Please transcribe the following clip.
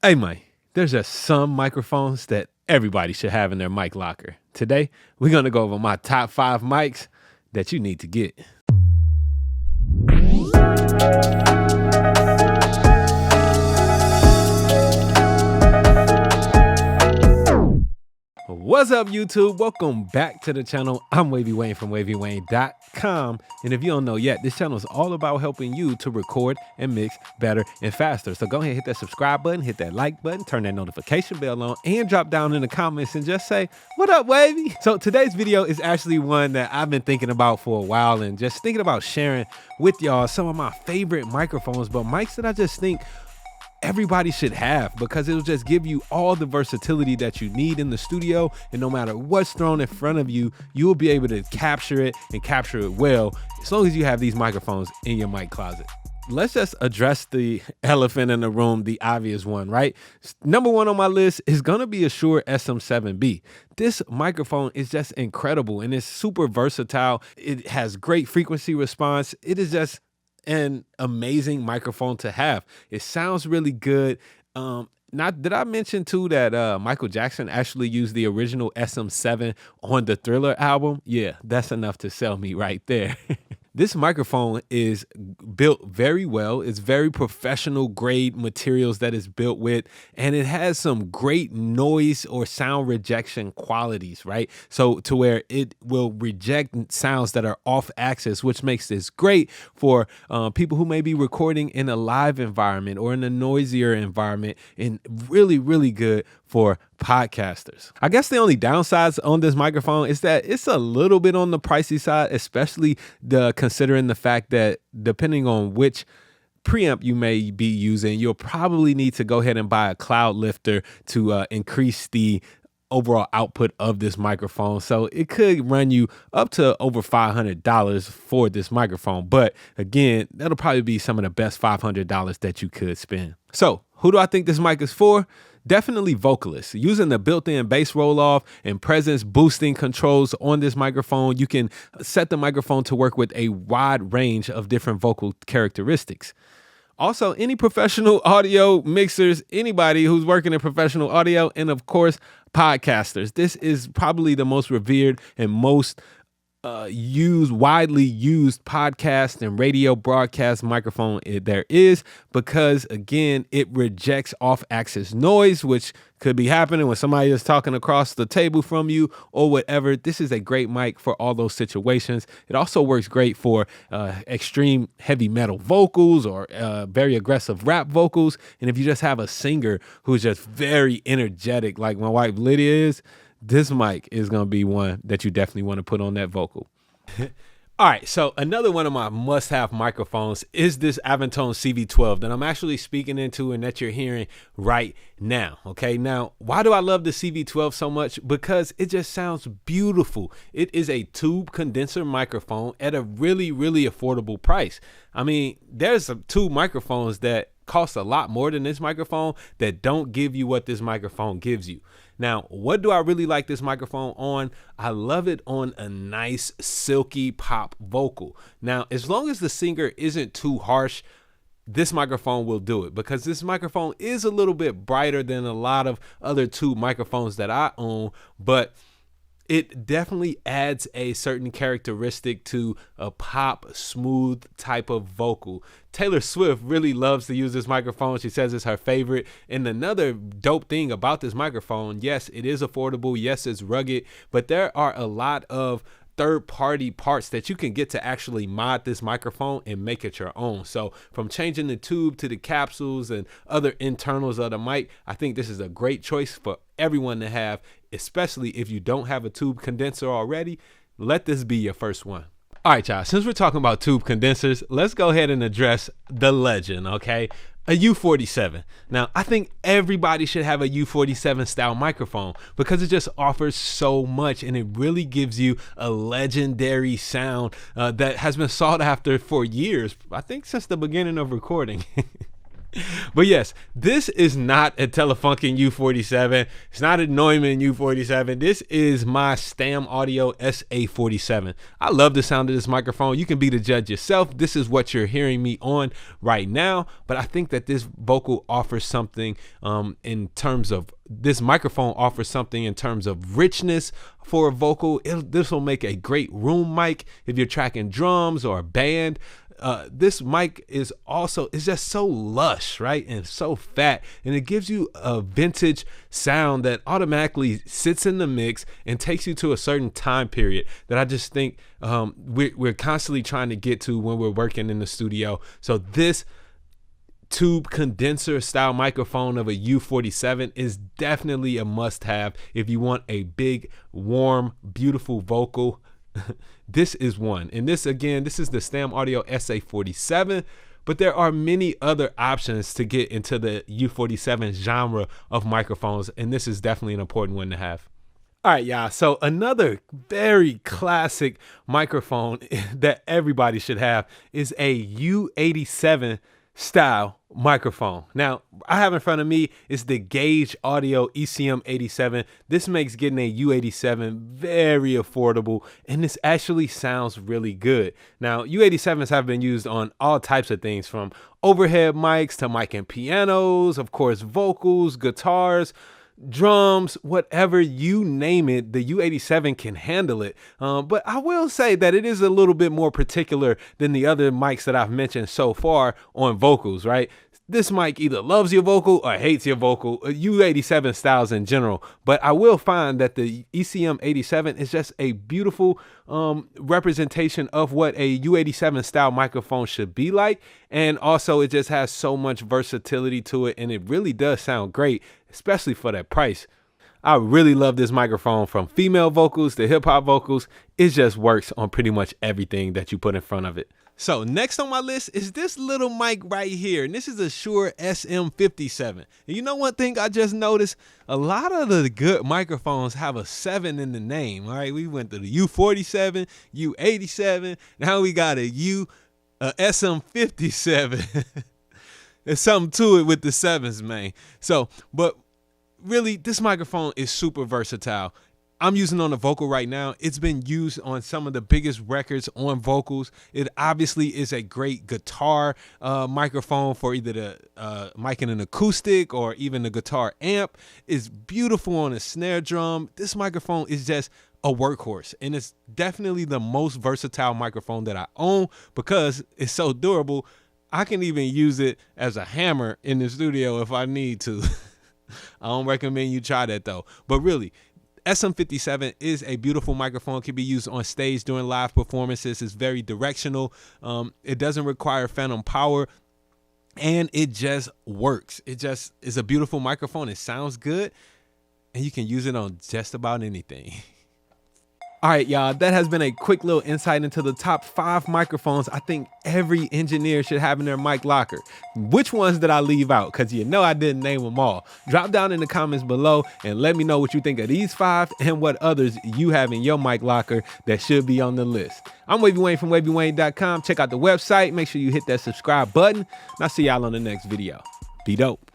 Hey man, there's just some microphones that everybody should have in their mic locker. Today, we're gonna go over my top 5 mics that you need to get. What's up, YouTube? Welcome back to the channel. I'm Wavy Wayne from Wavy.wav. And if you don't know yet, this channel is all about helping you to record and mix better and faster. So go ahead and hit that subscribe button, hit that like button, turn that notification bell on, and drop down in the comments and just say, what up, Wavy? So today's video is actually one that I've been thinking about for a while and just thinking about sharing with y'all some of my favorite microphones, but mics that I just think everybody should have, because it'll just give you all the versatility that you need in the studio, and no matter what's thrown in front of you, you will be able to capture it and capture it well, as long as you have these microphones in your mic closet. Let's just address the elephant in the room, the obvious one, right? Number one on my list is gonna be a Shure SM57B. This microphone is just incredible and it's super versatile. It has great frequency response. It is just an amazing microphone to have. It sounds really good. Did I mention too that Michael Jackson actually used the original SM7 on the Thriller album? Yeah, that's enough to sell me right there. This microphone is built very well. It's very professional grade materials that it's built with, and it has some great noise or sound rejection qualities, right? So to where it will reject sounds that are off axis, which makes this great for people who may be recording in a live environment or in a noisier environment, and really, really good for podcasters. I guess the only downsides on this microphone is that it's a little bit on the pricey side, especially considering the fact that depending on which preamp you may be using, you'll probably need to go ahead and buy a cloud lifter to increase the overall output of this microphone. So it could run you up to over $500 for this microphone. But again, that'll probably be some of the best $500 that you could spend. So who do I think this mic is for? Definitely vocalists. Using the built-in bass roll-off and presence boosting controls on this microphone, you can set the microphone to work with a wide range of different vocal characteristics. Also, any professional audio mixers, anybody who's working in professional audio, and of course, podcasters. This is probably the most revered and most widely used podcast and radio broadcast microphone there is, because again, it rejects off-axis noise, which could be happening when somebody is talking across the table from you or whatever. This is a great mic for all those situations. It also works great for extreme heavy metal vocals or very aggressive rap vocals. And if you just have a singer who's just very energetic, like my wife Lydia is, this mic is going to be one that you definitely want to put on that vocal. All right, so another one of my must-have microphones is this Avantone CV12 that I'm actually speaking into and that you're hearing right now, okay? Now, why do I love the CV12 so much? Because it just sounds beautiful. It is a tube condenser microphone at a really, really affordable price. I mean, there's some tube microphones that cost a lot more than this microphone that don't give you what this microphone gives you. Now, what do I really like this microphone on? I love it on a nice silky pop vocal. Now, as long as the singer isn't too harsh, this microphone will do it, because this microphone is a little bit brighter than a lot of other tube microphones that I own, but it definitely adds a certain characteristic to a pop, smooth type of vocal. Taylor Swift really loves to use this microphone. She says it's her favorite. And another dope thing about this microphone, yes, it is affordable. Yes, it's rugged, but there are a lot of third-party parts that you can get to actually mod this microphone and make it your own. So from changing the tube to the capsules and other internals of the mic, I think this is a great choice for everyone to have, especially if you don't have a tube condenser already. Let this be your first one. All right, y'all, since we're talking about tube condensers, let's go ahead and address the legend, okay? A U47. Now, I think everybody should have a U47 style microphone because it just offers so much, and it really gives you a legendary sound that has been sought after for years. I think since the beginning of recording. But yes, this is not a Telefunken U47. It's not a Neumann U47. This is my Stam Audio SA47. I love the sound of this microphone. You can be the judge yourself. This is what you're hearing me on right now. But I think that this vocal offers something in terms of, this microphone offers something in terms of richness for a vocal. This will make a great room mic if you're tracking drums or a band. This mic is also, it's just so lush, right? And so fat, and it gives you a vintage sound that automatically sits in the mix and takes you to a certain time period that I just think we're constantly trying to get to when we're working in the studio. So this tube condenser style microphone of a U47 is definitely a must-have if you want a big, warm, beautiful vocal. This is one. And this, again, this is the Stam Audio SA47, but there are many other options to get into the U47 genre of microphones, and this is definitely an important one to have. All right, y'all, so another very classic microphone that everybody should have is a U87 style microphone. Now, I have in front of me is the Gauge ECM 87. This makes getting a U87 very affordable, and this actually sounds really good. Now, U87s have been used on all types of things, from overhead mics to mic and pianos, of course, vocals, guitars, drums, whatever you name it, the U87 can handle it. But I will say that it is a little bit more particular than the other mics that I've mentioned so far on vocals, right? This mic either loves your vocal or hates your vocal, U87 styles in general. But I will find that the ECM 87 is just a beautiful representation of what a U87 style microphone should be like. And also it just has so much versatility to it, and it really does sound great, especially for that price. I really love this microphone, from female vocals to hip hop vocals. It just works on pretty much everything that you put in front of it. So next on my list is this little mic right here, and this is a Shure SM57. And you know one thing I just noticed? A lot of the good microphones have a 7 in the name, all right? We went to the U47, U87, now we got a SM57. There's something to it with the 7s, man. So, but really, this microphone is super versatile. I'm using it on a vocal right now. It's been used on some of the biggest records on vocals. It obviously is a great guitar microphone for either the mic in an acoustic or even the guitar amp. It's beautiful on a snare drum. This microphone is just a workhorse, and it's definitely the most versatile microphone that I own because it's so durable. I can even use it as a hammer in the studio if I need to. I don't recommend you try that though. But really, SM57 is a beautiful microphone. It can be used on stage during live performances. It's very directional. It doesn't require phantom power, and it just works. It just is a beautiful microphone. It sounds good, and you can use it on just about anything. All right, y'all, that has been a quick little insight into the top 5 microphones I think every engineer should have in their mic locker. Which ones did I leave out? Because you know I didn't name them all. Drop down in the comments below and let me know what you think of these 5 and what others you have in your mic locker that should be on the list. I'm Wavy Wayne from WavyWayne.com. Check out the website. Make sure you hit that subscribe button. And I'll see y'all on the next video. Be dope.